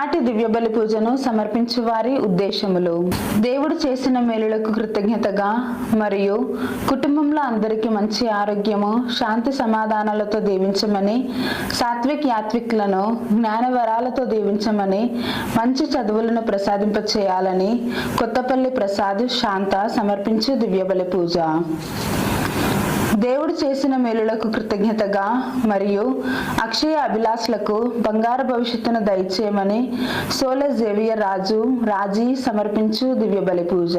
ఈనాటి దివ్య బలి పూజను సమర్పించు వారి ఉద్దేశములు. దేవుడు చేసిన మేలులకు కృతజ్ఞతగా మరియు కుటుంబంలో అందరికీ మంచి ఆరోగ్యము, శాంతి సమాధానాలతో దీవించమని, సాత్విక్ యాత్విక్లను జ్ఞాన వరాలతో దీవించమని, మంచి చదువులను ప్రసాదింప చేయాలని కొత్తపల్లి ప్రసాద్ శాంత సమర్పించే దివ్య బలి పూజ. దేవుడు చేసిన మేలులకు కృతజ్ఞతగా మరియు అక్షయ అభిలాషులకు బంగారు భవిష్యత్తును దయచేయమని సోలె జేవియర్ రాజీ సమర్పించు దివ్య బలి పూజ.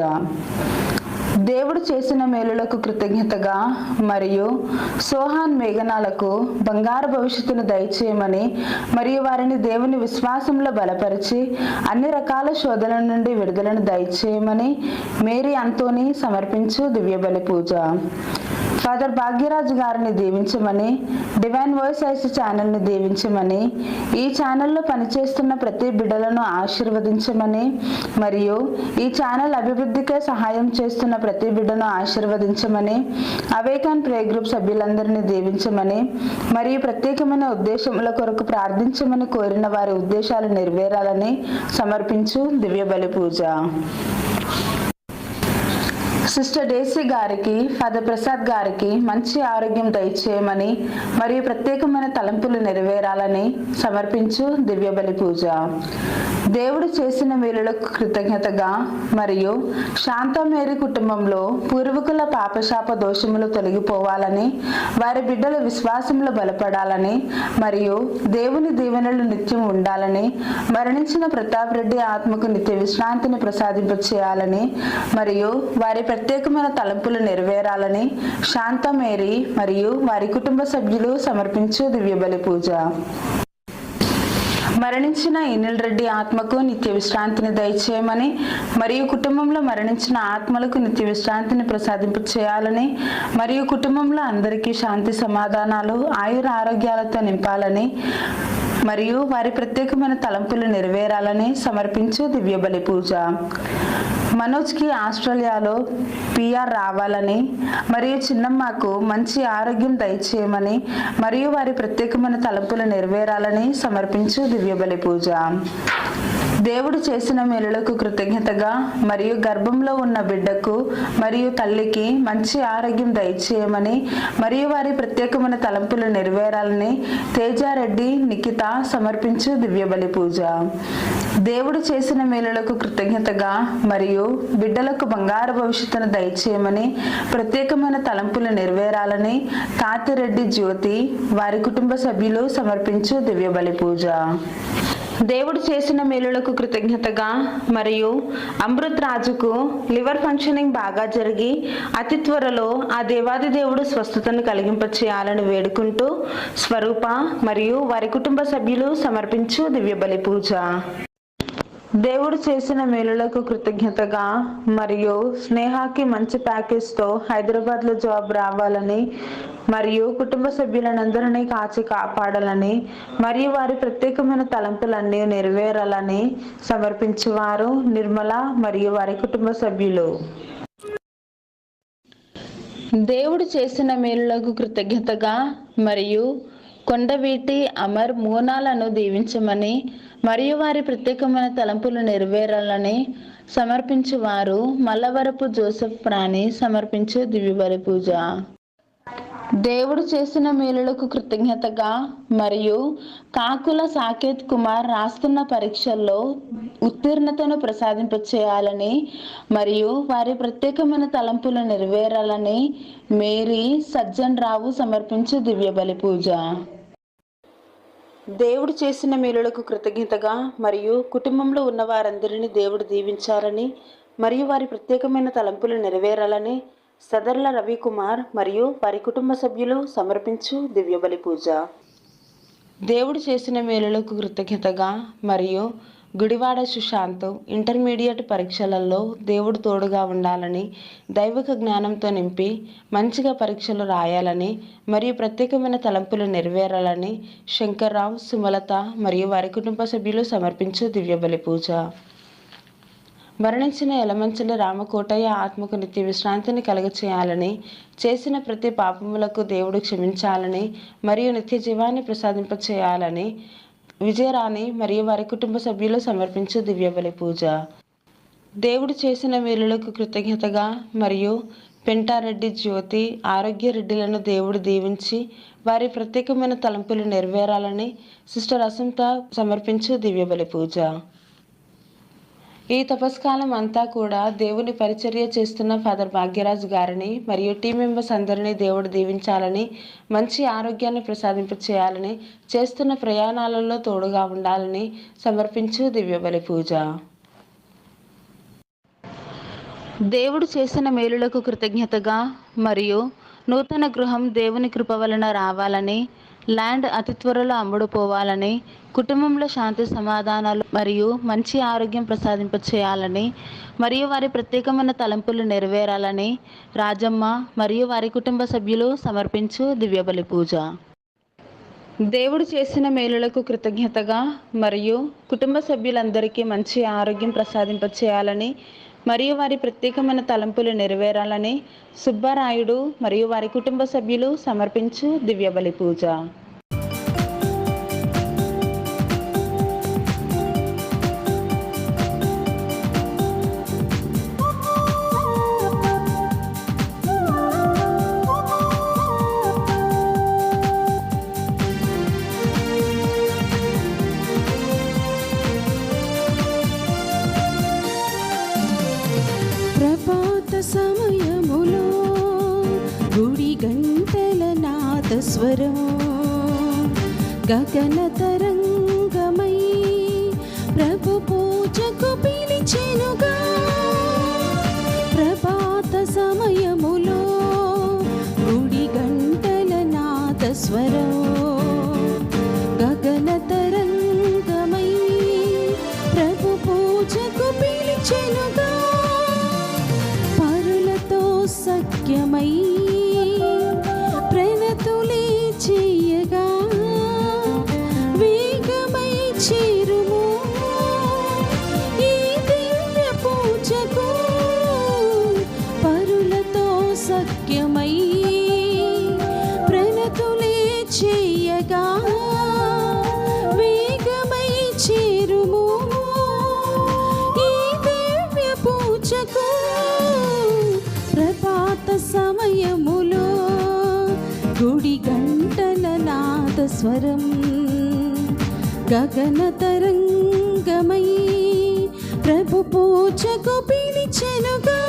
దేవుడు చేసిన మేలులకు కృతజ్ఞతగా మరియు సోహాన్ మేఘనాలకు బంగారు భవిష్యత్తును దయచేయమని మరియు వారిని దేవుని విశ్వాసంలో బలపరిచి అన్ని రకాల శోధనల నుండి విడుదలను దయచేయమని మేరీ అంతోని సమర్పించు దివ్య బలి పూజ. ఫాదర్ భాగ్యరాజు గారిని దీవించమని, డివైన్ వాయిస్ ఐస్ ఛానల్ని దీవించమని, ఈ ఛానల్లో పనిచేస్తున్న ప్రతి బిడ్డలను ఆశీర్వదించమని మరియు ఈ ఛానల్ అభివృద్ధికే సహాయం చేస్తున్న ప్రతి బిడ్డను ఆశీర్వదించమని, అవేకాన్ ప్రే గ్రూప్ సభ్యులందరినీ దీవించమని మరియు ప్రత్యేకమైన ఉద్దేశముల కొరకు ప్రార్థించమని కోరిన వారి ఉద్దేశాలు నెరవేరాలని సమర్పించు దివ్య బలి పూజ. సిస్టర్ డేసీ గారికి, ఫాదర్ ప్రసాద్ గారికి మంచి ఆరోగ్యం దయచేయమని మరియు ప్రత్యేకమైన తలంపులు నెరవేరాలని సమర్పించు దివ్య బలి పూజ. దేవుడు చేసిన మేలులకు కృతజ్ఞతగా మరియు శాంతమేరీ కుటుంబంలో పూర్వీకుల పాపశాప దోషములు తొలగిపోవాలని, వారి బిడ్డల విశ్వాసంలో బలపడాలని మరియు దేవుని దీవెనలు నిత్యం ఉండాలని, మరణించిన ప్రతాప్ రెడ్డి ఆత్మకు నిత్య విశ్రాంతిని ప్రసాదింపచేయాలని మరియు వారి ప్రత్యేకమైన తలంపులు నెరవేరాలని శాంతమేరీ మరియు వారి కుటుంబ సభ్యులు సమర్పించు దివ్య బలి పూజ. మరణించిన ఇనిల్ రెడ్డి ఆత్మకు నిత్య విశ్రాంతిని దయచేయమని మరియు కుటుంబంలో మరణించిన ఆత్మలకు నిత్య విశ్రాంతిని ప్రసాదింప చేయాలని మరియు కుటుంబంలో అందరికీ శాంతి సమాధానాలు, ఆయుర ఆరోగ్యాలతో నింపాలని మరియు వారి ప్రత్యేకమైన తలంపులు నెరవేరాలని సమర్పించు దివ్య బలి పూజ. మనోజ్కి ఆస్ట్రేలియాలో PR రావాలని మరియు చిన్నమ్మకు మంచి ఆరోగ్యం దయచేయమని మరియు వారి ప్రత్యేకమైన తలంపులు నెరవేరాలని సమర్పించు దివ్య బలి పూజ. దేవుడు చేసిన మేలులకు కృతజ్ఞతగా మరియు గర్భంలో ఉన్న బిడ్డకు మరియు తల్లికి మంచి ఆరోగ్యం దయచేయమని మరియు వారి ప్రత్యేకమైన తలంపులు నెరవేరాలని తేజారెడ్డి నిఖిత సమర్పించు దివ్య బలి పూజ. దేవుడు చేసిన మేలులకు కృతజ్ఞతగా మరియు బిడ్డలకు బంగారు భవిష్యత్తును దయచేయమని ప్రత్యేకమైన తలంపులు నెరవేరాలని తాతిరెడ్డి జ్యోతి వారి కుటుంబ సభ్యులు సమర్పించు దివ్య బలి పూజ. దేవుడు చేసిన మేలులకు కృతజ్ఞతగా మరియు అమృత్ రాజుకు లివర్ ఫంక్షనింగ్ బాగా జరిగి అతి త్వరలో ఆ దేవాది దేవుడు స్వస్థతను కలిగింపచేయాలని వేడుకుంటూ స్వరూప మరియు వారి కుటుంబ సభ్యులు సమర్పించు దివ్య బలి పూజ. దేవుడు చేసిన మేలులకు కృతజ్ఞతగా మరియు స్నేహాకి మంచి ప్యాకేజ్తో హైదరాబాద్లో జాబ్ రావాలని మరియు కుటుంబ సభ్యులందరినీ కాచి కాపాడాలని మరియు వారి ప్రత్యేకమైన తలంపులన్నీ నెరవేరాలని సమర్పించువారు నిర్మల మరియు వారి కుటుంబ సభ్యులు. దేవుడు చేసిన మేలులకు కృతజ్ఞతగా మరియు కొండవీటి అమర్ మూనాలను దీవించమని మరియు వారి ప్రత్యేకమైన తలంపులు నెరవేరాలని సమర్పించువారు మల్లవరపు జోసెఫ్ ప్రాణి సమర్పించు దివ్య బలి పూజ. దేవుడు చేసిన మేలులకు కృతజ్ఞతగా మరియు కాకుల సాకేత్ కుమార్ రాస్తున్న పరీక్షల్లో ఉత్తీర్ణతను ప్రసాదింపచేయాలని మరియు వారి ప్రత్యేకమైన తలంపులు నెరవేరాలని మేరీ సజ్జన్ రావు సమర్పించు దివ్య బలి పూజ. దేవుడు చేసిన మేలులకు కృతజ్ఞతగా మరియు కుటుంబంలో ఉన్న వారందరినీ దేవుడు దీవించాలని మరియు వారి ప్రత్యేకమైన తలంపులు నెరవేరాలని సదర్ల రవికుమార్ మరియు వారి కుటుంబ సభ్యులు సమర్పించు దివ్య బలి పూజ. దేవుడు చేసిన మేలులకు కృతజ్ఞతగా మరియు గుడివాడ సుశాంత్ ఇంటర్మీడియట్ పరీక్షలలో దేవుడు తోడుగా ఉండాలని, దైవిక జ్ఞానంతో నింపి మంచిగా పరీక్షలు రాయాలని మరియు ప్రత్యేకమైన తలంపులు నెరవేరాలని శంకర్రావు, సుమలత మరియు వారి కుటుంబ సభ్యులు సమర్పించు దివ్య బలి పూజ. మరణించిన యలమంచిలి రామకోటయ్య ఆత్మకు నిత్య విశ్రాంతిని కలుగచేయాలని, చేసిన ప్రతి పాపములకు దేవుడు క్షమించాలని మరియు నిత్య జీవాన్ని ప్రసాదింపచేయాలని విజయరాణి మరియు వారి కుటుంబ సభ్యులు సమర్పించు దివ్యబలి పూజ. దేవుడు చేసిన మేలులకు కృతజ్ఞతగా మరియు పెంటారెడ్డి జ్యోతి, ఆరోగ్య రెడ్డిలను దేవుడు దీవించి వారి ప్రత్యేకమైన తలంపులు నెరవేరాలని సిస్టర్ అసంత సమర్పించు దివ్యబలి పూజ. ఈ తపస్కాలం అంతా కూడా దేవుని పరిచర్య చేస్తున్న ఫాదర్ భాగ్యరాజ్ గారిని మరియు టీం మెంబర్స్ అందరినీ దేవుడు దీవించాలని, మంచి ఆరోగ్యాన్ని ప్రసాదింప చేయాలని, చేస్తున్న ప్రయాణాలలో తోడుగా ఉండాలని సమర్పించు దివ్యబలి పూజ. దేవుడు చేసిన మేలులకు కృతజ్ఞతగా మరియు నూతన గృహం దేవుని కృప వలన రావాలని, ల్యాండ్ అతి త్వరలో అమ్ముడుపోవాలని, కుటుంబంలో శాంతి సమాధానాలు మరియు మంచి ఆరోగ్యం ప్రసాదింప చేయాలని మరియు వారి ప్రత్యేకమైన తలంపులు నెరవేరాలని రాజమ్మ మరియు వారి కుటుంబ సభ్యులు సమర్పించు దివ్యబలి పూజ. దేవుడు చేసిన మేలులకు కృతజ్ఞతగా మరియు కుటుంబ సభ్యులందరికీ మంచి ఆరోగ్యం ప్రసాదింప చేయాలని మరియు వారి ప్రత్యేకమైన తలంపులు నెరవేరాలని సుబ్బరాయుడు మరియు వారి కుటుంబ సభ్యులు సమర్పించు దివ్యబలి పూజ. సమయములో గుడి గంటల నాదస్వరం గగన తరంగమై ప్రభు పూజకు పిలిచెనుగా. ప్రభాత సమయములో గుడి గంటల నాదస్వరం గగన తరంగమై ప్రభు పూజకు పిలిచెనుగా. సఖ్యమై ప్రణతులే చేయగా వేగమై చేరుము ఈ దివ్య పూజకు. పరులతో సఖ్యమై ప్రణతులే చేయగా వేగమై చేరుము ఈ దివ్య పూజకు. ప్రభాత సమయములో గుడి గంటల నాదస్వరం గగన తరంగమై ప్రభు పూజకు పిలిచెనుగా.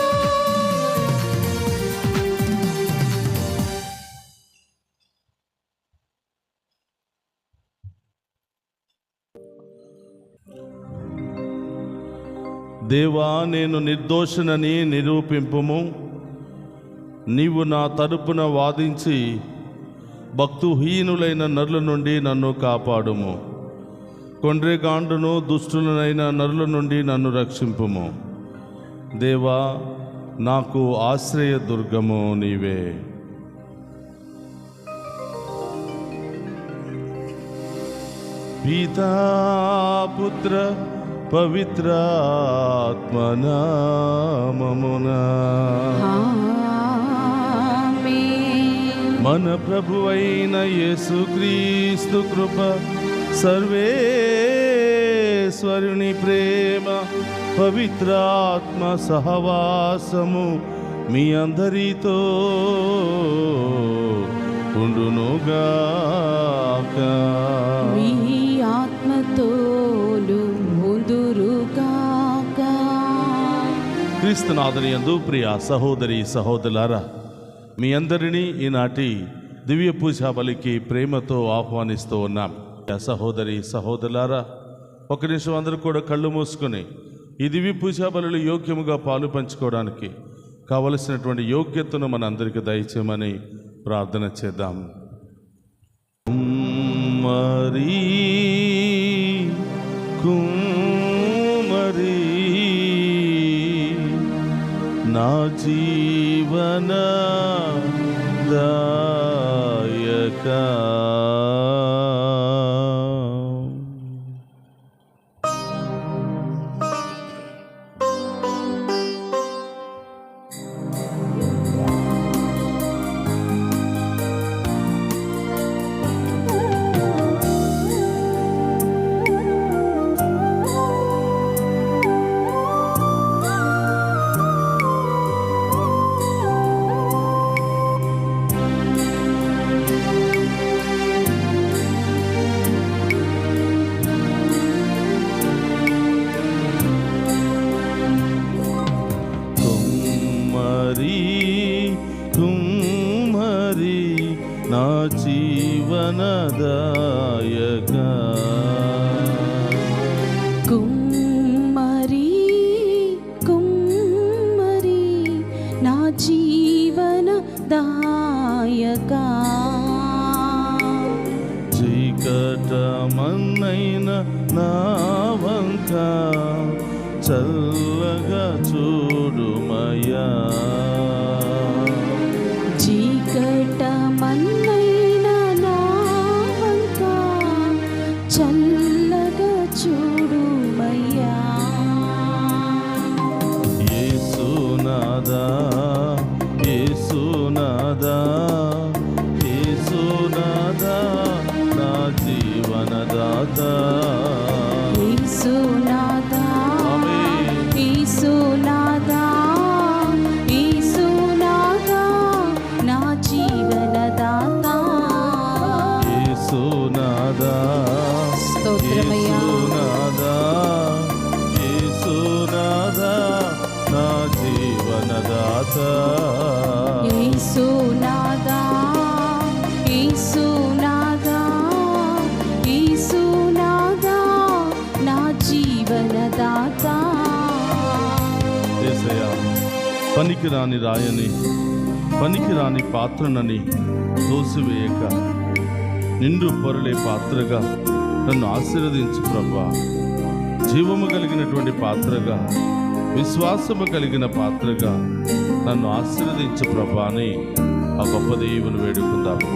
దేవా, నేను నిర్దోషునని నిరూపింపుము. నీవు నా తరపున వాదించి భక్తుహీనులైన నరుల నుండి నన్ను కాపాడుము. కొండ్రెగాండును దుష్టులనైన నరుల నుండి నన్ను రక్షింపుము. దేవా, నాకు ఆశ్రయ దుర్గము నీవే. పితా పుత్ర పవిత్రాత్మనామమునా మన ప్రభువైన యేసుక్రీస్తు కృప, సర్వేశ్వరుని ప్రేమ, పవిత్రాత్మ సహవాసము మీ అందరితో ఉండునుగాక. మీ ఆత్మతోను ఉండురుగాక. క్రీస్తునాథుని యందు ప్రియ సహోదరి సహోదరులారా, మీ అందరినీ ఈనాటి దివ్య పూజా బలికి ప్రేమతో ఆహ్వానిస్తూ ఉన్నాం. సహోదరి సహోదరులారా, ఒక నిమిషం అందరూ కూడా కళ్ళు మూసుకొని ఈ దివ్య పూజా బలులు యోగ్యముగా పాలు పంచుకోవడానికి కావలసినటువంటి యోగ్యతను మన అందరికీ దయచేయమని ప్రార్థన చేద్దాం. కుమ్మరి కుమ్మరి నా జీవన దాయక. కుమ్మరి కుమ్మరి నా జీవన దాయకా చీకటమన్నైన నా వంక చల్లగా చూడుమయ్యా. చీకటమన్నైన నా వంక చల్లగా చూడుమయ్యా. యేసునాదా యేసునాదా యేసునాదా నా జీవనదాత. యేసునాదా యేసునాదా యేసునాదా నా జీవనదాత. యేసునాదా స్తోత్రమయ్యా. యేసునాదా యేసునాదా నా జీవనదాత. యేసునాదా యేసునాదా యేసునాదా నా జీవనదాత. యేసయ్యా, పనికిరాని రాయని పనికిరాని పాత్రనని తోసివేయక నిండు పొరలే పాత్రగా నన్ను ఆశీర్వదించు ప్రభా. జీవము కలిగినటువంటి పాత్రగా, విశ్వాసము కలిగిన పాత్రగా నన్ను ఆశీర్వదించు ప్రభా అని ఆ గొప్ప దేవుని వేడుకుందాము.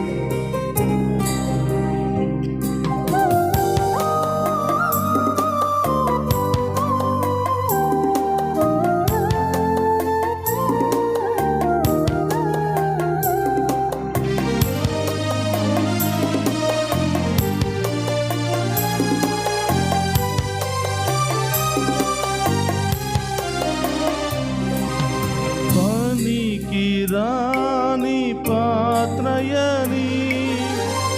రాని పాత్రయని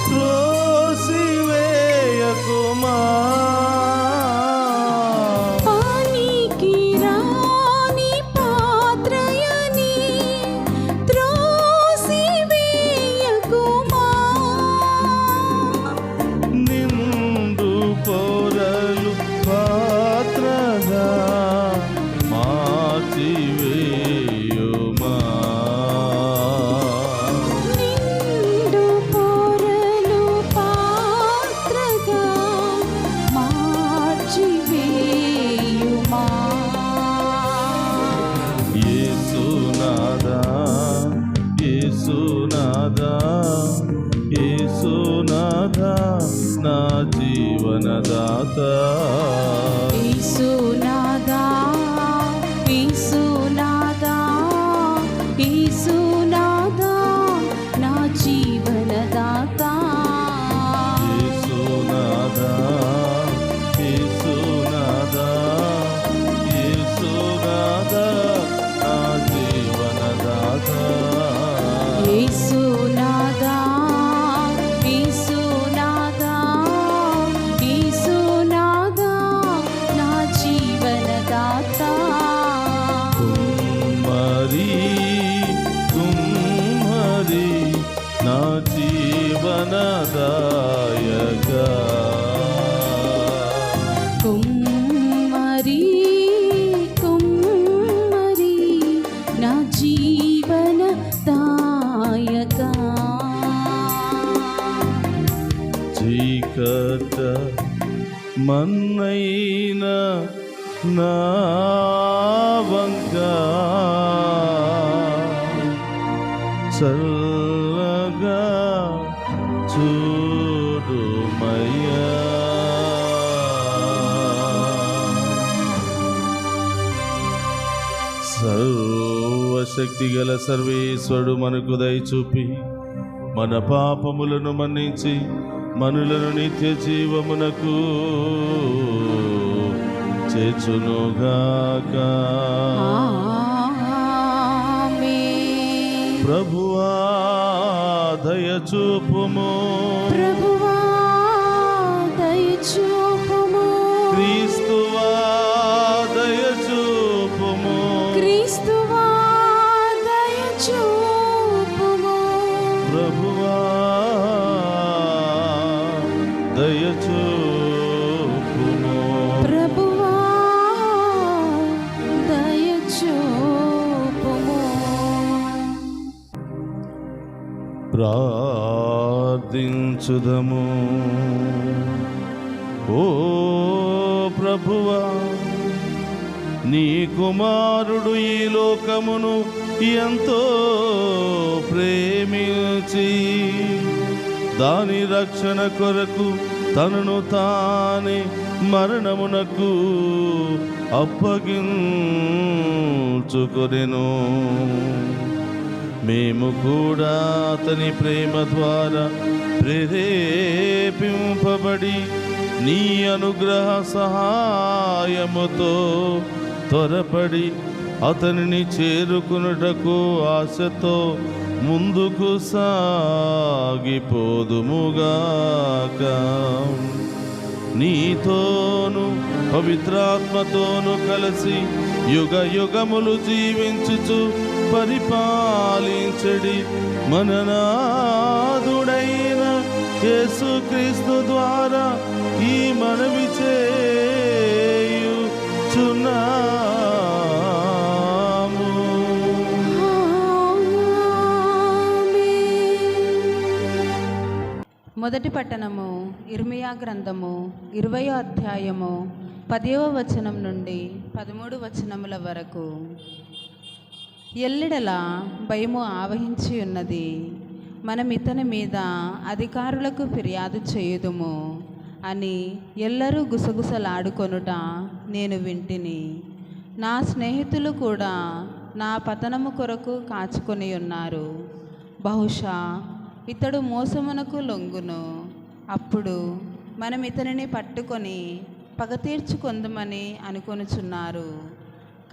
త్రోసివేయకుమా. పనికి రాని పాత్రయని త్రోసివేయకుమా. నిండు పొరలు పాత్రగా మార్చివేయుమా. నిండు పొరలు పాత్రగా మార్చివేయుమా. యేసునాదా యేసునాదా యేసునాదా నా జీవనదాత. యేసునాదా యేసునాదా యేసునాదా నా జీవనదాత. యేసునాదా యేసునాదా యేసునాదా నా జీవనదాత. యేసునాదా యేసునాదా యేసునాదా నా జీవనదాత. కుమ్మరి కుమ్మరి నా జీవనదాయకా. కుమ్మరి కుమ్మరి నా జీవనదాయకా. చీకట మన్నైన నా వంక చల్లగా చూడుమయ్యా. సర్వశక్తి గల సర్వేశ్వరుడు మనకు దయచూపి మన పాపములను మన్నించి మనులను నిత్య జీవమునకు చేర్చునుగాక. ఆమేన్. ప్రభువా దయచూపుము. ప్రభువా దయచూపుము. క్రీస్తువా దయచూపుము. క్రీస్తువా దయచూపుము. ప్రభువా దయచూపుము. ప్రభువా దయచూపుము. ప్రార్థించుదము. ఓ ప్రభువా, నీ కుమారుడు ఈ లోకమును ఎంతో ప్రేమించి దాని రక్షణ కొరకు తనను తానే మరణమునకు అప్పగించుకొనెను. మేము కూడా అతని ప్రేమ ద్వారా ప్రేరేపింపబడి నీ అనుగ్రహ సహాయముతో త్వరపడి అతనిని చేరుకునుటకు ఆశతో ముందుకు సాగిపోదుముగాక. నీతోను పవిత్రాత్మతోను కలిసి యుగ యుగములు జీవించుచు పరిపాలించడి మననాథుడైన యేసుక్రీస్తు ద్వారా ఈ మనవి చేయుచున్నాము. మొదటి పట్టణము ఇర్మియా గ్రంథము 20వ అధ్యాయము 10వ వచనం నుండి 13 వచనముల వరకు. ఎల్లెడల భయము ఆవహించి ఉన్నది, మనం ఇతని మీద అధికారులకు ఫిర్యాదు చేయుదుము అని ఎల్లరూ గుసగుసలాడుకొనుట నేను వింటిని. నా స్నేహితులు కూడా నా పతనము కొరకు కాచుకొని ఉన్నారు. బహుశా ఇతడు మోసమునకు లొంగును, అప్పుడు మనం ఇతనిని పట్టుకొని పగ తీర్చుకొందుమని అనుకొనుచున్నారు.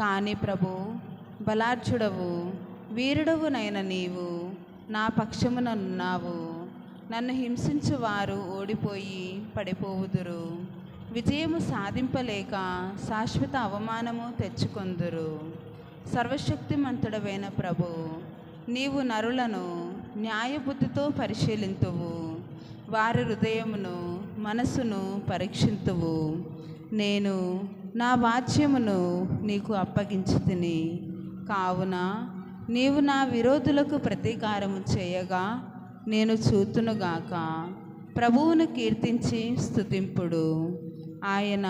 కానీ ప్రభు, బలార్జుడవు వీరుడవునైన నీవు నా పక్షమునన్నావు. నన్ను హింసించు వారు ఓడిపోయి పడిపోవుదురు, విజయము సాధింపలేక శాశ్వత అవమానము తెచ్చుకొందురు. సర్వశక్తిమంతుడవైన ప్రభు, నీవు నరులను న్యాయబుద్ధితో పరిశీలింతువు, వారి హృదయమును మనసును పరీక్షింతువు. నేను నా వాచ్యమును నీకు అప్పగించితిని, కావున నీవు నా విరోధులకు ప్రతీకారము చేయగా నేను చూతునుగాక. ప్రభువును కీర్తించి స్తుతింపుడు. ఆయన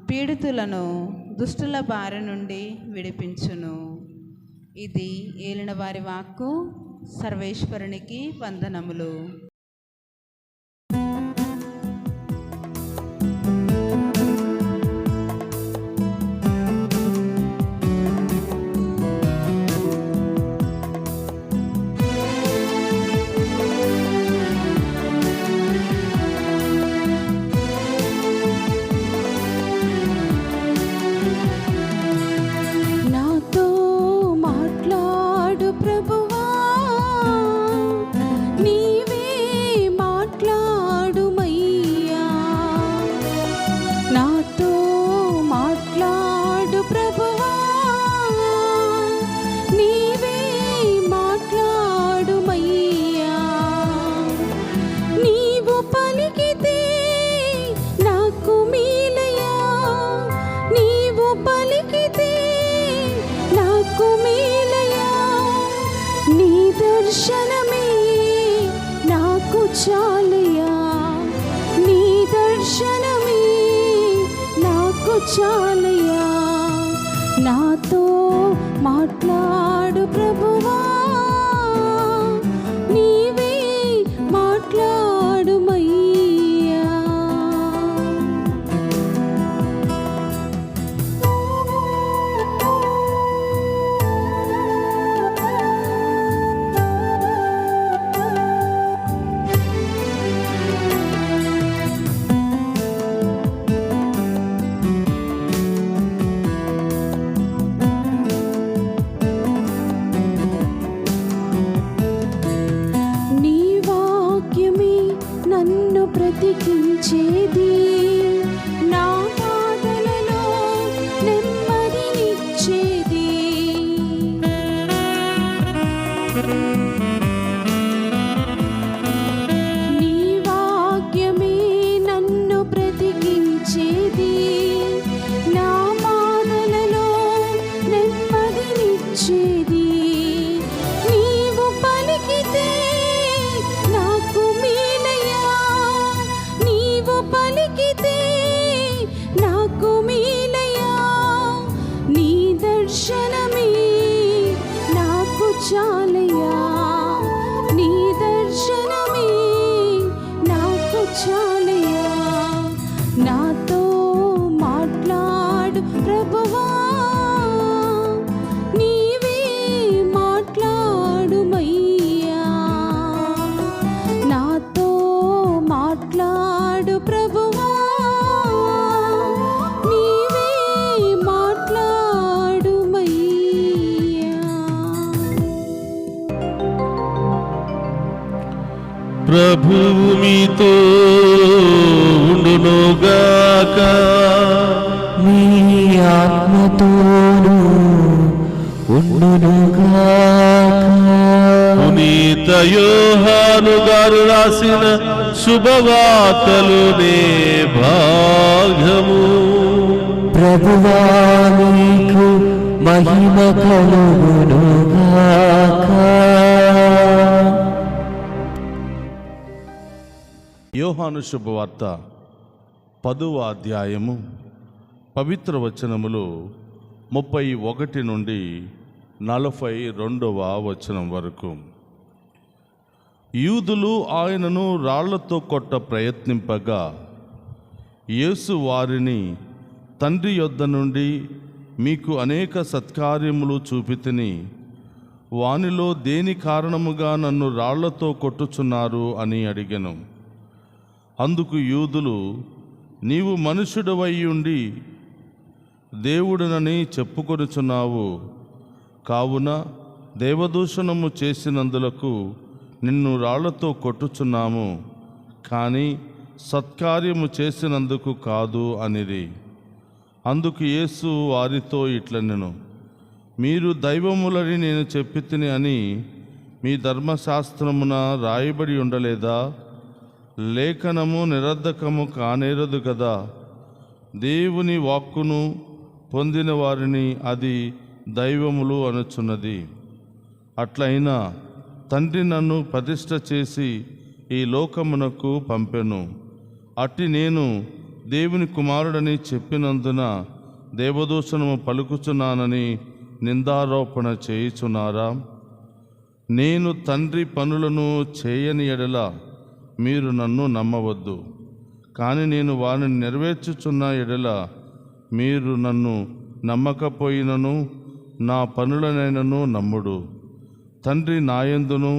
పీడితులను దుష్టుల బారి నుండి విడిపించును. ఇది ఏలిన వారి వాక్కు. సర్వేశ్వరునికి వందనములు. నాతో మాట్లాడు ప్రభువా, నీవే మాట్లాడుమయ్యా. నాతో మాట్లాడు ప్రభువా, నీవే మాట్లాడుమయ్యా. నీవు పలికితే నాకు మేలయ్యా, నీవు పలికితే నాకు మేలయ్యా. నీ దర్శనమే నాకు చాలయ్యా, నీ దర్శనమే నాకు చాలయ్యా. నాతో మాట్లాడు ప్రభువా, నీవే మాట్లాడుమయ్యా. నీ వాక్యమే నన్ను బ్రతికించేది, నా బాధలలో నెమ్మదినిచ్చేది. నీ వాక్యమే చాలయ్యా. నాతో మాట్లాడు ప్రభువా, నీవే మాట్లాడుమయ్యా. నాతో మాట్లాడు ప్రభువా, నీవే మాట్లాడుమయ్యా. ప్రభువు మీతో ఉండునుగాక. మీ ఆత్మతోను ఉండునుగాక. పునీత యోహాను గారు రాసిన శుభవార్తలునే భాగము. ప్రభువా నీకు మహిమ కలుగునుగాక. యోహాను శుభవార్త 10వ అధ్యాయము పవిత్ర వచనములు 31 నుండి 42వ వచనం వరకు. యూదులు ఆయనను రాళ్లతో కొట్ట ప్రయత్నింపగా యేసు వారిని, తండ్రి యొద్ద నుండి మీకు అనేక సత్కార్యములు చూపితిని, వానిలో దేని కారణముగా నన్ను రాళ్లతో కొట్టుచున్నారు అని అడిగెను. అందుకు యూదులు, నీవు మనుష్యుడవై ఉండి దేవుడనని చెప్పుకొనుచున్నావు, కావున దేవదూషణము చేసినందులకు నిన్ను రాళ్లతో కొట్టుచున్నాము, కానీ సత్కార్యము చేసినందుకు కాదు అనిరి. అందుకు యేసు వారితో ఇట్లనెను, మీరు దైవములని నేను చెప్పితిని అని మీ ధర్మశాస్త్రమున రాయబడి ఉండలేదా? లేఖనము నిరర్ధకము కానేరదు కదా. దేవుని వాక్కును పొందిన వారిని అది దైవములు అనుచున్నది. అట్లయినా తండ్రి నన్ను ప్రతిష్ఠ చేసి ఈ లోకమునకు పంపెను. అట్టి నేను దేవుని కుమారుడని చెప్పినందున దేవదూషణము పలుకుచున్నానని నిందారోపణ చేయుచున్నారా? నేను తండ్రి పనులను చేయని ఎడల మీరు నన్ను నమ్మవద్దు. కానీ నేను వారిని నెరవేర్చుచున్న ఎడల మీరు నన్ను నమ్మకపోయినను నా పనులనైనను నమ్ముడు. తండ్రి నాయందును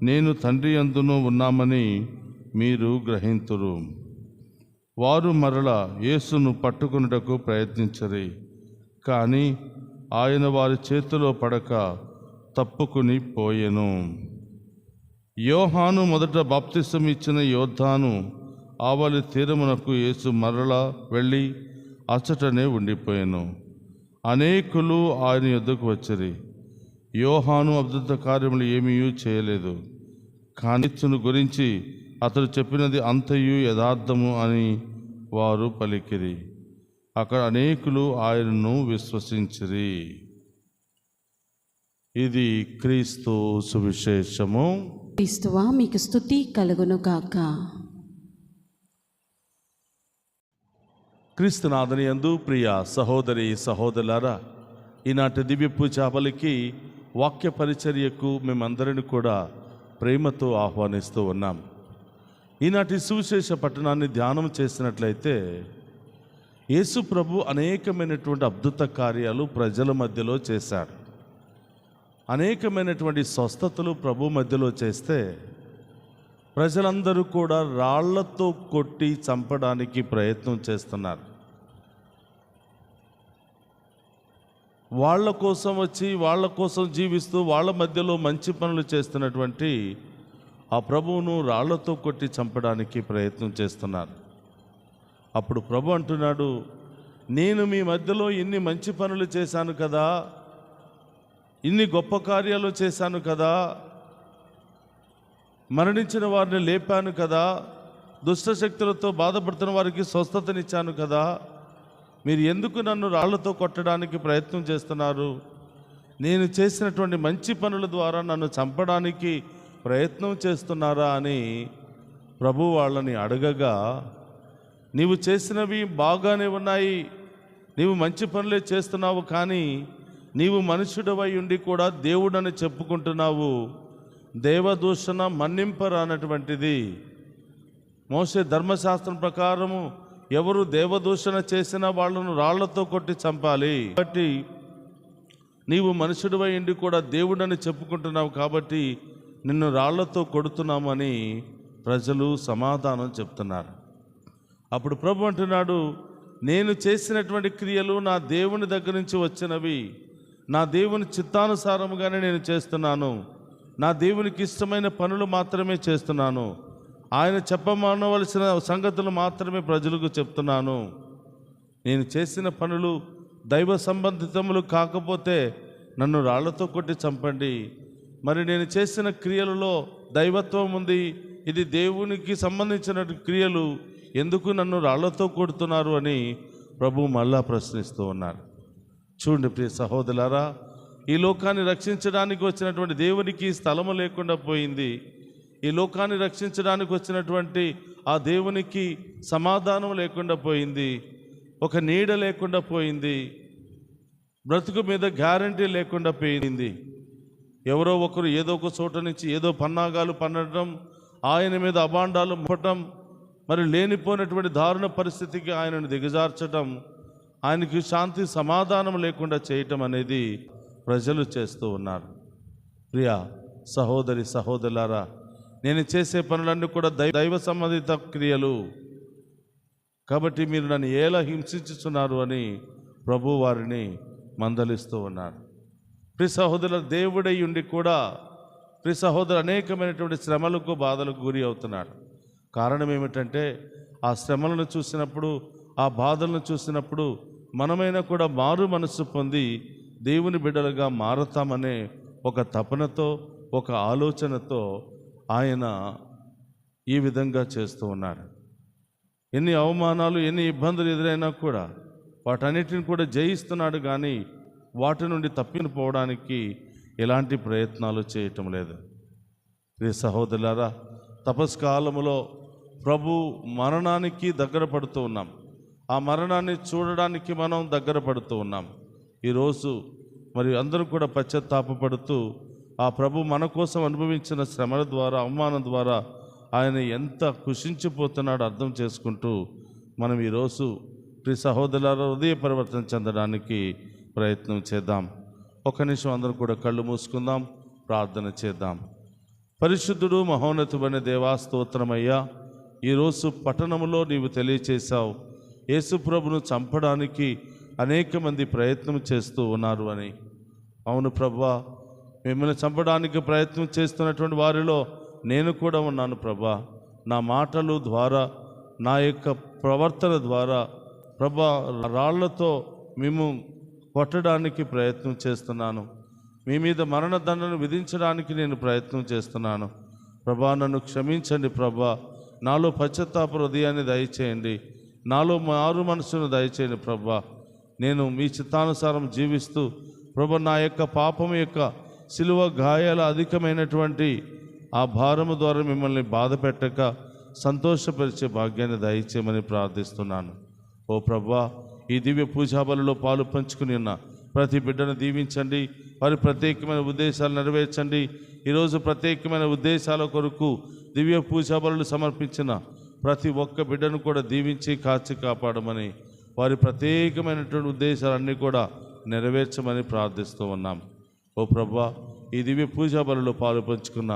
నేను తండ్రి యందును ఉన్నామని మీరు గ్రహింతురు. వారు మరల యేసును పట్టుకొనుటకు ప్రయత్నించరి, కానీ ఆయన వారి చేతిలో పడక తప్పుకుని పోయెను. యోహాను మొదట బాప్తిసం ఇచ్చిన యోర్దాను ఆవలి తీరమునకు యేసు మరలా వెళ్ళి అచ్చటనే ఉండిపోయాను. అనేకులు ఆయన యొద్దకు వచ్చిరి. యోహాను అద్భుత కార్యములు ఏమీ చేయలేదు, కానీ యేసును గురించి అతడు చెప్పినది అంతయు యథార్థము అని వారు పలికిరి. అక్కడ అనేకులు ఆయనను విశ్వసించిరి. ఇది క్రీస్తు సువిశేషము. క్రీస్తువా మీకు స్తుతి కలుగును గాక. క్రీస్తునాథుని యందు ప్రియ సహోదరి సహోదరులారా, ఈనాటి దివ్య పూజా బలికి వాక్య పరిచర్యకు మేమందరిని కూడా ప్రేమతో ఆహ్వానిస్తూ ఉన్నాం. ఈనాటి సువిశేష పట్టణాన్ని ధ్యానం చేసినట్లయితే యేసు ప్రభు అనేకమైనటువంటి అద్భుత కార్యాలు ప్రజల మధ్యలో చేశాడు. అనేకమైనటువంటి స్వస్థతలు ప్రభు మధ్యలో చేస్తే ప్రజలందరూ కూడా రాళ్లతో కొట్టి చంపడానికి ప్రయత్నం చేస్తున్నారు. వాళ్ళ కోసం వచ్చి వాళ్ళ కోసం జీవిస్తూ వాళ్ళ మధ్యలో మంచి పనులు చేస్తున్నటువంటి ఆ ప్రభువును రాళ్లతో కొట్టి చంపడానికి ప్రయత్నం చేస్తున్నారు. అప్పుడు ప్రభు అంటున్నాడు, నేను మీ మధ్యలో ఇన్ని మంచి పనులు చేశాను కదా, ఇన్ని గొప్ప కార్యాలు చేశాను కదా, మరణించిన వారిని లేపాను కదా, దుష్టశక్తులతో బాధపడుతున్న వారికి స్వస్థతనిచ్చాను కదా, మీరు ఎందుకు నన్ను రాళ్లతో కొట్టడానికి ప్రయత్నం చేస్తున్నారు? నేను చేసినటువంటి మంచి పనుల ద్వారా నన్ను చంపడానికి ప్రయత్నం చేస్తున్నారా అని ప్రభు వాళ్ళని అడగగా, నీవు చేసినవి బాగానే ఉన్నాయి, నీవు మంచి పనులే చేస్తున్నావు, కానీ నీవు మనుషుడవై ఉండి కూడా దేవుడని చెప్పుకుంటున్నావు. దేవదూషణ మన్నింపరానటువంటిది. మోషే ధర్మశాస్త్రం ప్రకారము ఎవరు దేవదూషణ చేసినా వాళ్ళను రాళ్లతో కొట్టి చంపాలి. కాబట్టి నీవు మనుషుడివై ఉండి కూడా దేవుడని చెప్పుకుంటున్నావు కాబట్టి నిన్ను రాళ్లతో కొడుతున్నామని ప్రజలు సమాధానం చెప్తున్నారు. అప్పుడు ప్రభు అంటున్నాడు, నేను చేసినటువంటి క్రియలు నా దేవుని దగ్గర నుంచి వచ్చినవి, నా దేవుని చిత్తానుసారముగానే నేను చేస్తున్నాను, నా దేవునికి ఇష్టమైన పనులు మాత్రమే చేస్తున్నాను, ఆయన చెప్పమనవలసిన సంగతులు మాత్రమే ప్రజలకు చెప్తున్నాను. నేను చేసిన పనులు దైవ సంబంధితములు కాకపోతే నన్ను రాళ్లతో కొట్టి చంపండి. మరి నేను చేసిన క్రియలలో దైవత్వం ఉంది, ఇది దేవునికి సంబంధించిన క్రియలు, ఎందుకు నన్ను రాళ్లతో కొడుతున్నారు అని ప్రభు మళ్ళా ప్రశ్నిస్తూ ఉన్నారు. చూడండి ప్రియ సహోదరులారా, ఈ లోకాన్ని రక్షించడానికి వచ్చినటువంటి దేవునికి స్థలము లేకుండా పోయింది. ఈ లోకాన్ని రక్షించడానికి వచ్చినటువంటి ఆ దేవునికి సమాధానం లేకుండా పోయింది, ఒక నీడ లేకుండా పోయింది, బ్రతుకు మీద గ్యారంటీ లేకుండా పోయింది. ఎవరో ఒకరు ఏదో ఒక చోట నుంచి ఏదో పన్నాగాలు పన్నడం, ఆయన మీద అభాండాలు మోపటం, మరి లేనిపోయినటువంటి దారుణ పరిస్థితికి ఆయనను దిగజార్చడం, ఆయనకి శాంతి సమాధానం లేకుండా చేయటం అనేది ప్రజలు చేస్తూ ఉన్నారు. ప్రియా సహోదరి సహోదరులారా, నేను చేసే పనులన్నీ కూడా దైవ సంబంధిత క్రియలు కాబట్టి మీరు నన్ను ఎలా హింసించుతున్నారు అని ప్రభు వారిని మందలిస్తూ ఉన్నారు. ప్రియ సహోదరుల, దేవుడై ఉండి కూడా ప్రియ సహోదరు అనేకమైనటువంటి శ్రమలకు బాధలకు గురి అవుతున్నాడు. కారణం ఏమిటంటే ఆ శ్రమలను చూసినప్పుడు, ఆ బాధలను చూసినప్పుడు మనమైనా కూడా మారు మనస్సు పొంది దేవుని బిడ్డలుగా మారతామనే ఒక తపనతో, ఒక ఆలోచనతో ఆయన ఈ విధంగా చేస్తూ ఉన్నాడు. ఎన్ని అవమానాలు, ఎన్ని ఇబ్బందులు ఎదురైనా కూడా వాటన్నిటిని కూడా జయిస్తున్నాడు, కానీ వాటి నుండి తప్పిపోవడానికి ఎలాంటి ప్రయత్నాలు చేయటం లేదు. ప్రియ సహోదరులారా, తపస్కాలములో ప్రభు మరణానికి దగ్గర పడుతూ ఉన్నాం. ఆ మరణాన్ని చూడడానికి మనం దగ్గర పడుతూ ఉన్నాం. ఈరోజు మరి అందరూ కూడా పశ్చాత్తాపపడుతూ ఆ ప్రభు మన కోసం అనుభవించిన శ్రమల ద్వారా, అవమానం ద్వారా ఆయన ఎంత కుషించిపోతున్నాడో అర్థం చేసుకుంటూ మనం ఈరోజు ప్రియ సహోదరులారా హృదయ పరివర్తన చెందడానికి ప్రయత్నం చేద్దాం. ఒక నిమిషం అందరూ కూడా కళ్ళు మూసుకుందాం, ప్రార్థన చేద్దాం. పరిశుద్ధుడు మహోన్నతుడైన దేవా, స్తోత్రమయ్యా. ఈరోజు పట్టణంలో నీవు తెలియచేశావు, యేసు ప్రభును చంపడానికి అనేక మంది ప్రయత్నం చేస్తూ ఉన్నారు అని. అవును ప్రభువా, మిమ్మల్ని చంపడానికి ప్రయత్నం చేస్తున్నటువంటి వారిలో నేను కూడా ఉన్నాను ప్రభా. నా మాటలు ద్వారా, నా యొక్క ప్రవర్తన ద్వారా ప్రభా రాళ్లతో మేము కొట్టడానికి ప్రయత్నం చేస్తున్నాను, మీ మీద మరణదండను విధించడానికి నేను ప్రయత్నం చేస్తున్నాను ప్రభా. నన్ను క్షమించండి ప్రభా. నాలో పశ్చాత్తాప హృదయాన్ని దయచేయండి, నాలో మారు మనసును దయచేయండి ప్రభా. నేను మీ చిత్తానుసారం జీవిస్తూ ప్రభా, నా యొక్క పాపం యొక్క సిలువ గాయాల అధికమైనటువంటి ఆ భారము ద్వారా మిమ్మల్ని బాధ పెట్టక సంతోషపరిచే భాగ్యాన్ని దయచేయమని ప్రార్థిస్తున్నాను. ఓ ప్రభా, ఈ దివ్య పూజాబలిలో పాలు పంచుకుని ఉన్న ప్రతి బిడ్డను దీవించండి, వారి ప్రత్యేకమైన ఉద్దేశాలు నెరవేర్చండి. ఈరోజు ప్రత్యేకమైన ఉద్దేశాల కొరకు దివ్య పూజాబలులు సమర్పించిన ప్రతి ఒక్క బిడ్డను కూడా దీవించి కాచి కాపాడమని, వారి ప్రత్యేకమైనటువంటి ఉద్దేశాలన్నీ కూడా నెరవేర్చమని ప్రార్థిస్తూ ఉన్నాం. ఓ ప్రభా, ఈ దివ్య పూజా బలిలో పాలు పంచుకున్న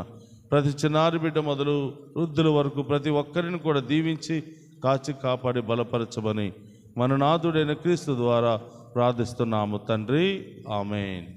ప్రతి చిన్నారి బిడ్డ మొదలు వృద్ధుల వరకు ప్రతి ఒక్కరిని కూడా దీవించి కాచి కాపాడి బలపరచమని మన నాథుడైన క్రీస్తు ద్వారా ప్రార్థిస్తున్నాము తండ్రి. ఆమేన్.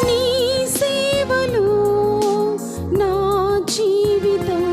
నీ సేవలో నా జీవితం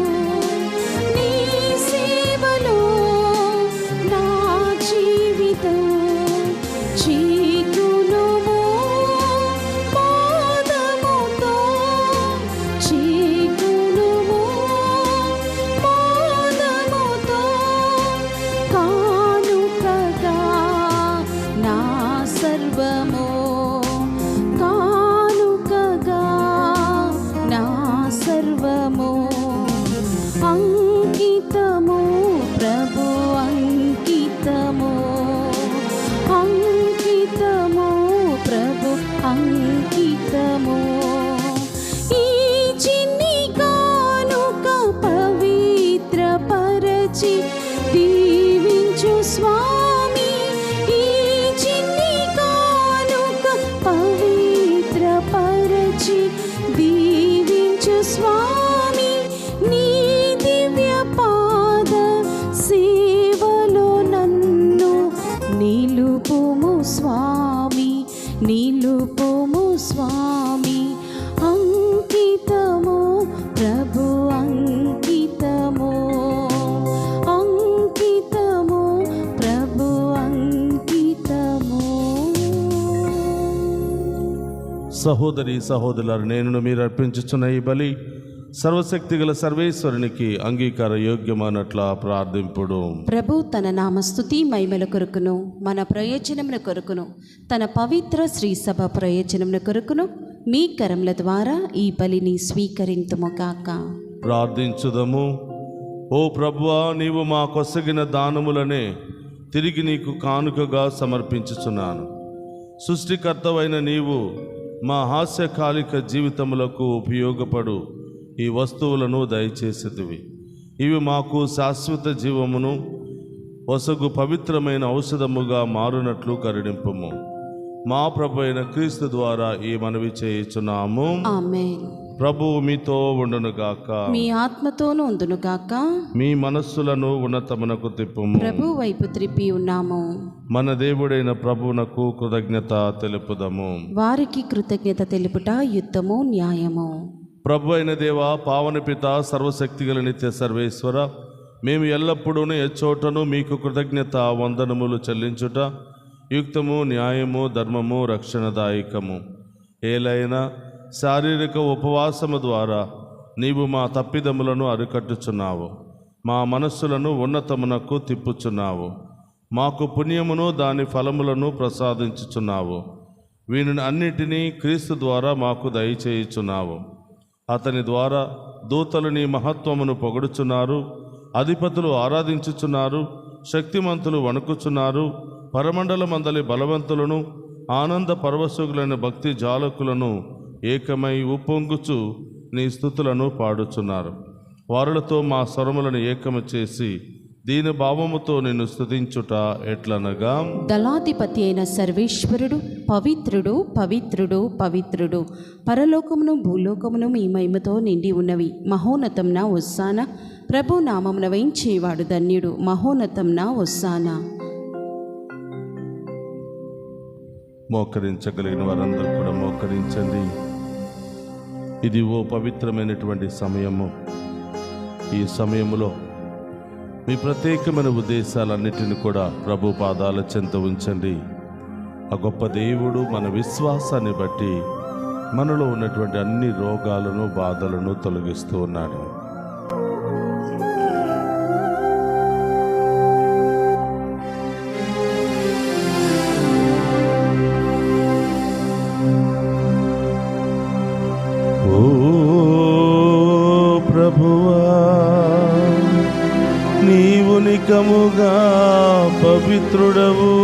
పరచి దీవించు స్వామి. ఈ చిన్ని కానుక పవిత్ర పరచి దీవించు స్వామి. నీ దివ్య పాద సేవలో నన్ను నిలుపుము స్వామి, నిలుపుము స్వామి. అంకితము ప్రభు అంకితము, అంకితము ప్రభు అంకితము. సహోదరి సహోదరులారు, నేను మీరు అర్పించుచున్న ఈ బలి సర్వశక్తిగల సర్వేశ్వరునికి అంగీకార యోగ్యమైనట్లా ప్రార్థింపుడు. ప్రభు తన నామస్తుతి మహిమల కొరకును మన ప్రయోజనముల కొరకును తన పవిత్ర శ్రీ సభ ప్రయోజనముల కొరకును మీ కరముల ద్వారా ఈ బలిని స్వీకరింతుము కాక. ప్రార్థించుదము. ఓ ప్రభువా, నీవు మా కొసగిన దానములనే తిరిగి నీకు కానుకగా సమర్పించుచున్నాను. సృష్టికర్తవైన నీవు మా హాస్యకాలిక జీవితములకు ఉపయోగపడు ఈ వస్తువులను దయచేసితివి. ఇవి మాకు శాశ్వత జీవమును వసగు పవిత్రమైన ఔషధముగా మారునట్లు కరుణింపుము. మా ప్రభు అయిన క్రీస్తు ద్వారా ఈ మనవి చేయుచున్నాము. ఆమేన్. ప్రభువు మీతో ఉండునుగాక, మీ ఆత్మతోనూ ఉండునుగాక. మీ మనస్సులను ఉన్నతమునకు తిప్పుము. ప్రభు వైపు త్రిప్పి ఉన్నాము. మన దేవుడైన ప్రభువునకు కృతజ్ఞత తెలుపుదము. వారికి కృతజ్ఞత తెలుపుట యుద్ధము న్యాయము. ప్రభు అయిన దేవ, పావన పిత, సర్వశక్తిగల నిత్య సర్వేశ్వర, మేము ఎల్లప్పుడూ ఎచ్చోటను మీకు కృతజ్ఞత వందనములు చెల్లించుట యుక్తము, న్యాయము, ధర్మము, రక్షణదాయకము. ఏలైనా శారీరక ఉపవాసము ద్వారా నీవు మా తప్పిదములను అరికట్టుచున్నావు, మా మనస్సులను ఉన్నతమునకు తిప్పుచున్నావు, మాకు పుణ్యమును దాని ఫలములను ప్రసాదించుచున్నావు. వీనిని అన్నిటినీ క్రీస్తు ద్వారా మాకు దయచేయుచున్నావు. అతని ద్వారా దూతలు నీ మహత్వమును పొగడుచున్నారు, అధిపతులు ఆరాధించుచున్నారు, శక్తిమంతులు వణుకుచున్నారు, పరమండలమందలి బలవంతులను ఆనంద పరవశుగులైన భక్తి జాలకులను ఏకమై ఉప్పొంగుచు నీ స్తుతులను పాడుచున్నారు. వారులతో మా స్వరములను ఏకము చేసి దీని భావముతో నిన్ను స్తుతించుట ఎట్లనగా, దళాధిపతి అయిన సర్వేశ్వరుడు పవిత్రుడు, పవిత్రుడు, పవిత్రుడు. పరలోకమును భూలోకమును మీ మహిమతో నిండి ఉన్నవి. మహోన్నతంన హోసానా. ప్రభు నామమున వేయించేవాడు ధన్యుడు. మహోన్నతంన హోసానా. మోకరించగలిగిన వారందరూ కూడా మోకరించండి. ఇది ఓ పవిత్రమైనటువంటి సమయము. ఈ సమయములో మీ ప్రత్యేకమైన ఉద్దేశాలన్నిటిని కూడా ప్రభు పాదాల చెంత ఉంచండి. ఆ గొప్ప దేవుడు మన విశ్వాసాన్ని బట్టి మనలో ఉన్నటువంటి అన్ని రోగాలను, బాధలను తొలగిస్తూ ఉన్నాడు. ఓ ప్రభువా, నీవు నికముగా పవిత్రుడవు,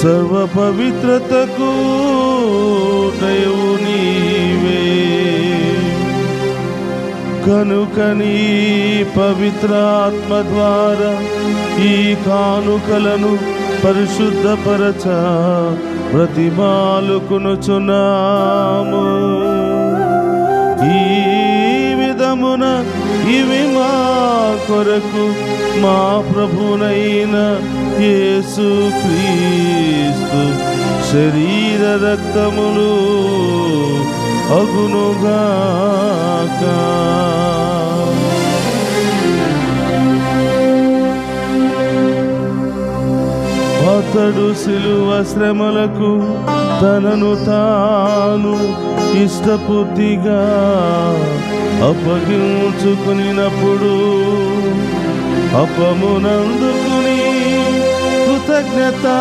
సర్వ పవిత్రతకు దయవు నీవే. కనుక నీ పవిత్రాత్మ ద్వారా ఈ కానుకలను పరిశుద్ధపరచ బ్రతిమాలుకొనుచున్నాము. ఈ విధమున ఇవి మా కొరకు మా ప్రభునైన యేసు క్రీస్తు శరీర రక్తములు అగునుగాక. అతడు శిలువ శ్రమలకు తనను తాను ఇష్టపూర్తిగా అప్పగించుకునినప్పుడు అపమునందుకుని కృతజ్ఞతా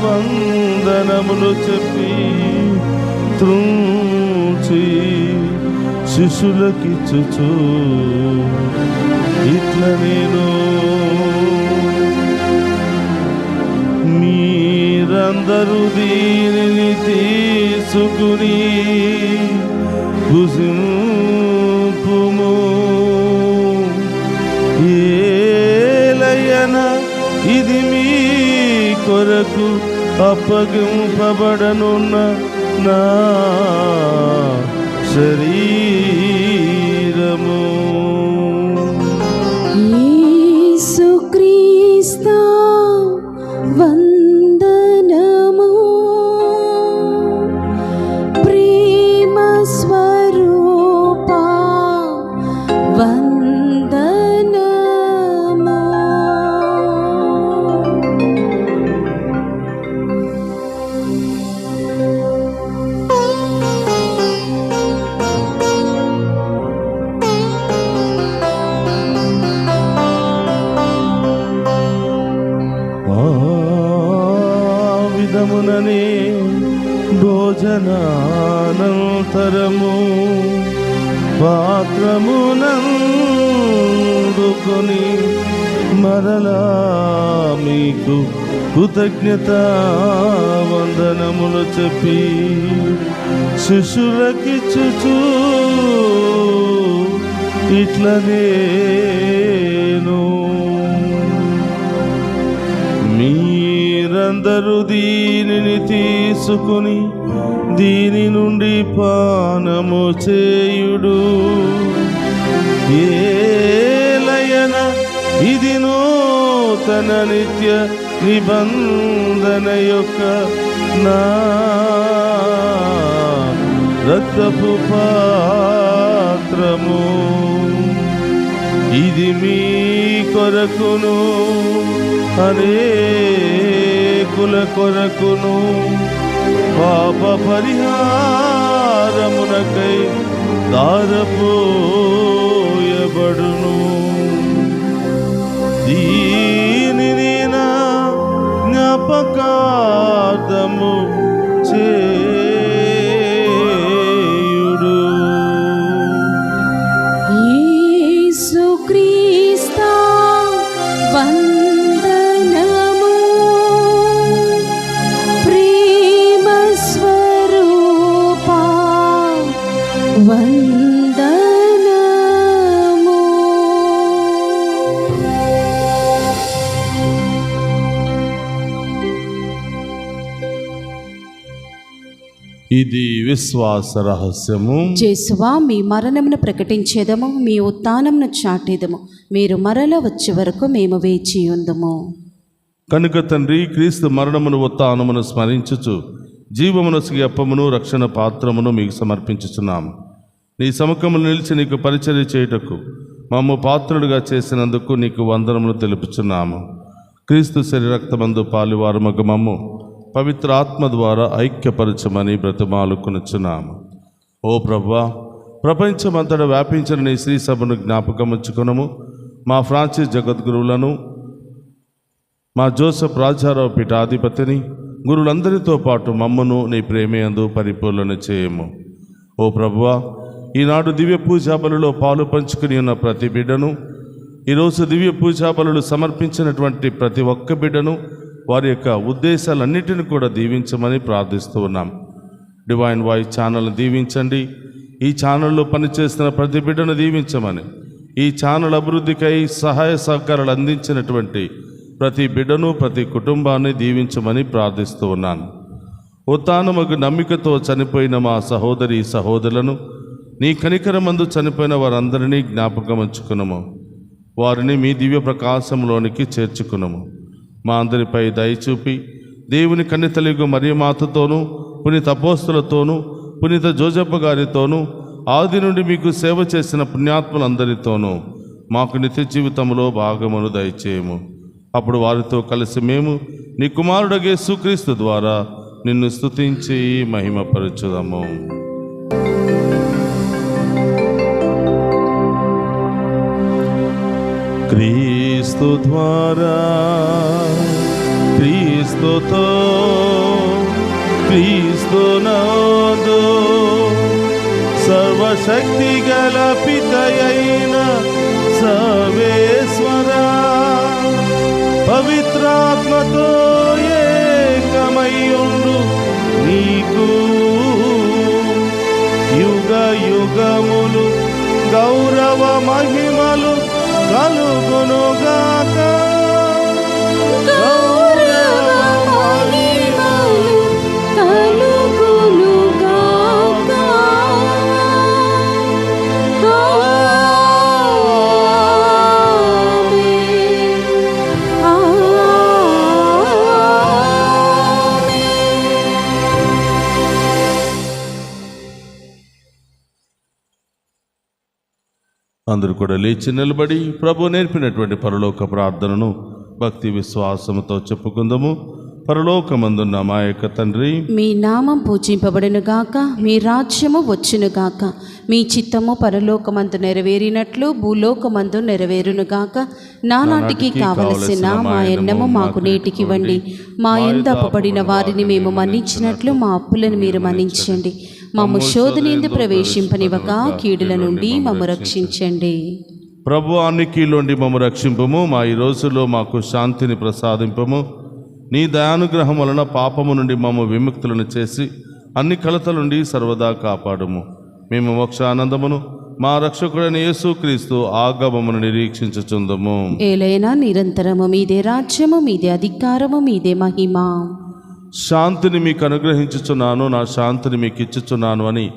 వందనములు చెప్పి త్రుంచి శిష్యులకిచ్చుచు ఇట్ల నేను మీరందరూ దీనిని తీసుకుని భుజింపుము. అప్పగింపబడనున్న నా శరీరము. యేసుక్రీస్తు వందనము, ప్రేమ స్వరూపా వందనము. విధముననే భోజనానంతరము పాత్రమునందుకొని మరలా మీకు కృతజ్ఞత వందనములు చెప్పి శిష్యులకిచ్చుచు ఇట్లనేను, మీరందరూ దీనిని తీసుకుని దీని నుండి పానము చేయుడు. ఏలయన ఇది నూతన నిత్య నిబంధన యొక్క నా రక్తపు పాత్రము. ఇది మీ కొరకును అనేకుల కొరకును పాప పరిహారమునకై దారపోయబడును. దీనిని నా జ్ఞాపకార్థము చేయుడు. యేసుక్రీస్తు వందనము, ప్రేమ స్వరూపా వందనము. ఇది విశ్వాస రహస్యము. యేసువా, మీ మరణమును ప్రకటించేదము, మీ ఉత్థానమును చాటేదము. మీరు మరల వచ్చే వరకు మేము వేచి ఉందుము. కనుక తండ్రి, క్రీస్తు మరణమును ఉత్థానమును స్మరించుచు జీవమునొసగి అప్పమును రక్షణ పాత్రమును మీకు సమర్పించుచున్నాము. నీ సముఖములు నిలిచి నీకు పరిచర్య చేయుటకు మమ్ము పాత్రుడుగా చేసినందుకు నీకు వందనములు తెలుపుచున్నాము. క్రీస్తు శరీరక్తమందు పాలువారమగు మమ్ము పవిత్ర ఆత్మ ద్వారా ఐక్యపరచమని బ్రతిమాలుకొనుచున్నాము. ఓ ప్రభువా, ప్రపంచమంతటా వ్యాపించిన నీ శ్రీ సభను జ్ఞాపకముంచుకొనుము. మా ఫ్రాన్సిస్ జగద్గురువులను, మా జోసెఫ్ రాజారావు పీఠాధిపతిని, గురువులందరితో పాటు మమ్మను నీ ప్రేమయందు పరిపూర్ణ చేయము. ఓ ప్రభువా, ఈనాడు దివ్య పూజా బలులో పాలు పంచుకుని ఉన్న ప్రతి బిడ్డను, ఈరోజు దివ్య పూజా బలులు సమర్పించినటువంటి ప్రతి ఒక్క బిడ్డను, వారి యొక్క ఉద్దేశాలన్నిటిని కూడా దీవించమని ప్రార్థిస్తూ ఉన్నాం. డివైన్ వాయిస్ ఛానల్ను దీవించండి. ఈ ఛానల్లో పనిచేస్తున్న ప్రతి బిడ్డను దీవించమని, ఈ ఛానల్ అభివృద్ధికై సహాయ సహకారాలు అందించినటువంటి ప్రతి బిడ్డను, ప్రతి కుటుంబాన్ని దీవించమని ప్రార్థిస్తూ ఉన్నాను. ఉత్థానముకు నమ్మికతో చనిపోయిన మా సహోదరి సహోదరులను, నీ కనికరమందు చనిపోయిన వారందరినీ జ్ఞాపకం ఉంచుకునము. వారిని మీ దివ్య ప్రకాశంలోనికి చేర్చుకునము. మా అందరిపై దయచూపి దేవుని కన్నితలిగు మరియమాతతోనూ, పునీత అపోస్తులతోనూ, పునీత జోజప్ప గారితోనూ, ఆది నుండి మీకు సేవ చేసిన పుణ్యాత్ములందరితోనూ మాకు నిత్య జీవితంలో భాగమును దయచేయము. అప్పుడు వారితో కలిసి మేము నీ కుమారుడగే యేసుక్రీస్తు ద్వారా నిన్ను స్తుతించి మహిమపరచుదాము. క్రీస్తు ద్వారా, క్రీస్తుతో, క్రీస్తునందు సర్వశక్తి గల పితయైన సర్వేశ్వరా, పవిత్రాత్మతో ఏకమయ్యుండు నీకు యుగ యుగములు గౌరవ మహిమలు కలుగునుగాక. గౌరవ మహిమలు అందరూ కూడా లేచి నిలబడి ప్రభు నేర్పినటువంటి పరలోక ప్రార్థనను భక్తి విశ్వాసముతో చెప్పుకుందాము. పరలోకమందున్న మా యొక్క తండ్రి, మీ నామం పూజింపబడునుగాక, మీ రాజ్యము వచ్చునుగాక, మీ చిత్తము పరలోకమందు నెరవేరినట్లు భూలోకమందు నెరవేరునుగాక. నానాటికి కావలసిన మా ఎన్నము మాకు నేటికివ్వండి. మా యందు అప్పుబడిన వారిని మేము మన్నించినట్లు మా అప్పులను మీరు మన్నించండి. మమ్ము శోధనేందు ప్రవేశింపనివ్వక కీడుల నుండి మమ్ము రక్షించండి. ప్రభు అన్ని కీళ్ళుండి మమ్ము రక్షింపము. మా ఈ రోజుల్లో మాకు శాంతిని ప్రసాదింపము. నీ దయానుగ్రహం వలన పాపము నుండి మమ్ము విముక్తులను చేసి అన్ని కలతల నుండి సర్వదా కాపాడుము. మేము మోక్షానందమును మా రక్షకుడైన యేసుక్రీస్తు ఆగమమును నిరీక్షించుచుందము. ఏలైనా నిరంతరము మీదే రాజ్యము, మీదే అధికారము, మీదే మహిమ. శాంతిని మీకు అనుగ్రహించుచున్నాను, నా శాంతిని మీకు ఇచ్చుచున్నాను అని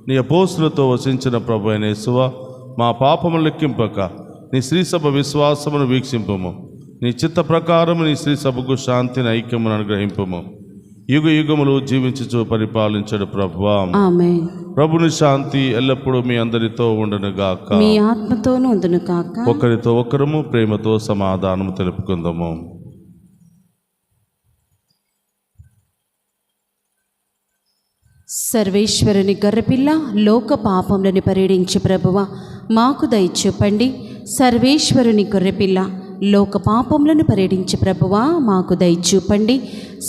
నీ అపోస్తులతో వసించిన ప్రభు అయిన యేసువా, మా పాపము లెక్కింపక నీ శ్రీసభ విశ్వాసమును వీక్షింపము. నీ చిత్త ప్రకారము నీ శ్రీసభకు శాంతిని ఐక్యమును అనుగ్రహింపము. యుగ యుగములు జీవించుచు పరిపాలించడు ప్రభువా. ఆమేన్. ప్రభుని శాంతి ఎల్లప్పుడూ మీ అందరితో ఉండునుగాక, మీ ఆత్మతోనూ ఉండునుగాక. ఒకరితో ఒకరము ప్రేమతో సమాధానము తెలుపుకుందాము. సర్వేశ్వరుని గొర్రెపిల్ల, లోక పాపములను పరిహరించు ప్రభువా, మాకు దయచూపండి. సర్వేశ్వరుని గొర్రెపిల్ల, లోక పాపములను పరిహరించు ప్రభువా, మాకు దయచూపండి.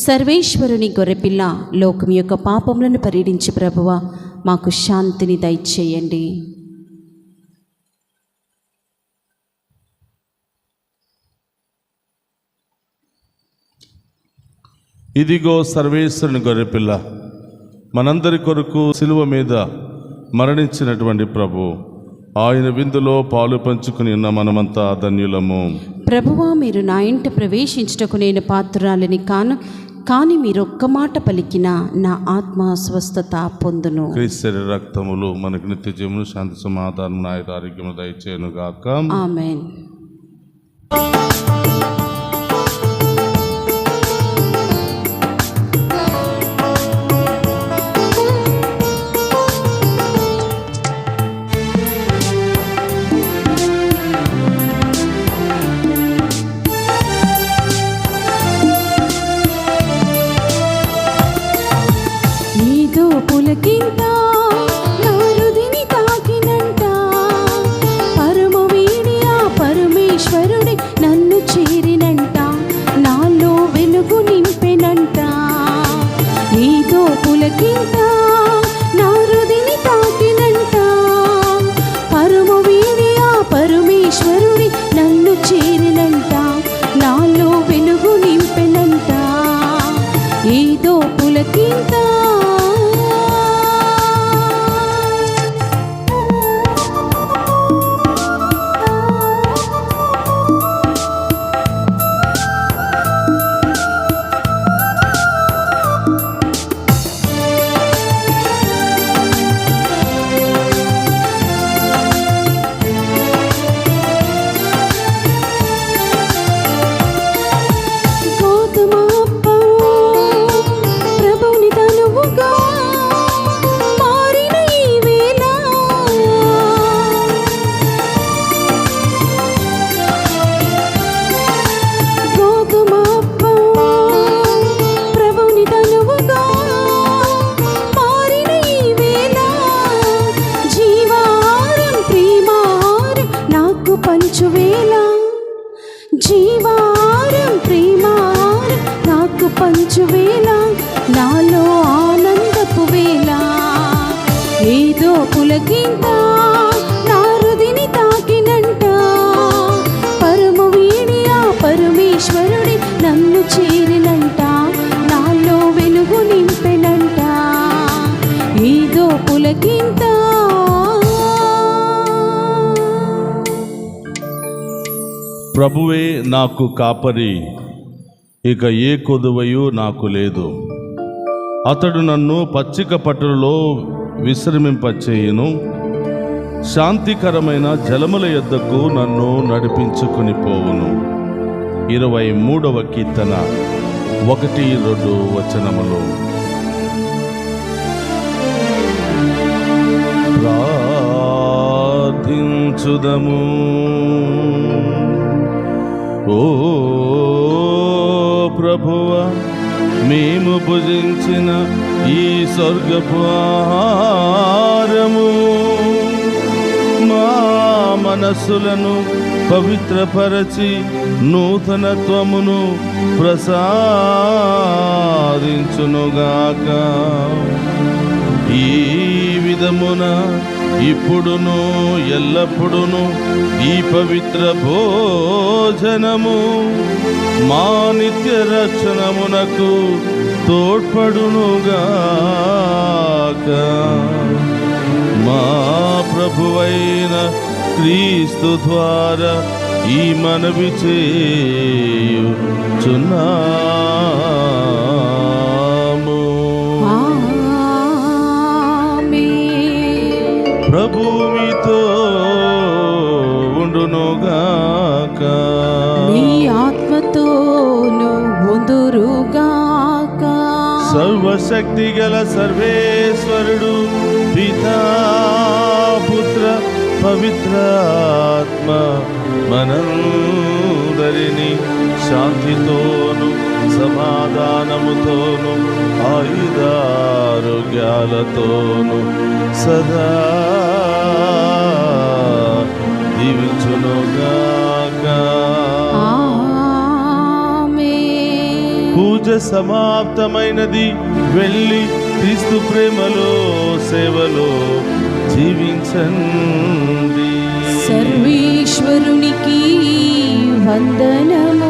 సర్వేశ్వరుని గొర్రెపిల్ల, లోకం యొక్క పాపములను పరిహరించు ప్రభువా, మాకు శాంతిని దయచేయండి. ఇదిగో సర్వేశ్వరుని గొర్రెపిల్ల, మనందరి కొరకు శిలువ మీద మరణించినటువంటి ప్రభు. ఆయన విందులో పాలు పంచుకుని ఉన్న మనమంతా ధన్యులము. ప్రభువా, మీరు నా ఇంట ప్రవేశించుటకు నేను పాత్రురాలిని కాను, కానీ మీరు ఒక్క మాట పలికిన నా ఆత్మ స్వస్థత పొందును. క్రీస్తు రక్తములు మనకు నిత్య జీవము, శాంతి, సమాధానం, ఆయుధ ఆరోగ్యము దయచేయునుగాక. ఆమేన్. పులకింత నా హృదిని తాకినంట, పరమ వీడి ఆ పరమేశ్వరుడి నన్ను చేరినంట, నాలో వెలుగు నింపెనంట. ఏదో పులకింత నా హృదిని తాకినంట, పరమ వీడి ఆ పరమేశ్వరుడి నన్ను చేరినంట, నాలో వెలుగు నింపెనంట. ఏదో పులకింత. జీవారం ప్రేమారం నాకు పంచువేళ, నాలో ఆనందపు వేళ. ఏదో పులకింత నా హృదిని తాకినంట, పరమ వీడి ఆ పరమేశ్వరుడి నన్ను చేరినంట, నాలో వెలుగు నింపెనంట. ఏదో పులకింత. ప్రభువే నాకు కాపరి, ఇక ఏ కొదువయు నాకు లేదు. అతడు నన్ను పచ్చిక పట్టులలో విశ్రమింపచేయును, శాంతికరమైన జలముల యొద్దకు నన్ను నడిపించుకుని పోవును. 23వ కీర్తన 1-2 వచనములు. ప్రార్థించుదాము. స్తుతించుదము. ఓ ప్రభువా, మేము భుజించిన ఈ స్వర్గపు ఆహారము మా మనస్సులను పవిత్రపరచి నూతనత్వమును ప్రసాదించునుగాక. ఈ విధమున ఇప్పుడును ఎల్లప్పుడును ఈ పవిత్ర భోజనము మా నిత్య రక్షణమునకు తోడ్పడునుగాక. మా ప్రభువైన క్రీస్తు ద్వారా ఈ మనవి చేయుచున్నాము. ప్రభువు మీతో ఉండునుగాక. నీ ఆత్మతోను ఉందురుగాక. సర్వశక్తి గల సర్వేశ్వరుడు పితా పుత్ర పవిత్రాత్మ మనందరినీ శాంతితోను సమాధానముతోను ఆయుధారోగ్యాలతోను సదా దీవించునుగాక. పూజ సమాప్తమైనది. వెళ్ళి క్రీస్తు ప్రేమలో సేవలో జీవించండి. సర్వేశ్వరునికి వందనములు.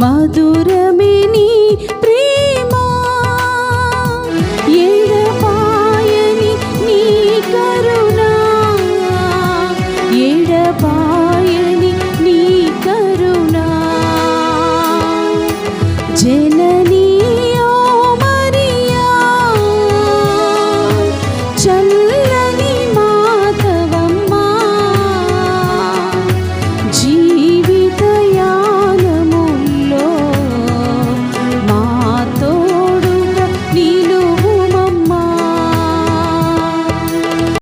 మధురమే నీ ప్రేమ, ఎడబాయని నీ కరుణ, ఎడబాయని నీ కరుణ.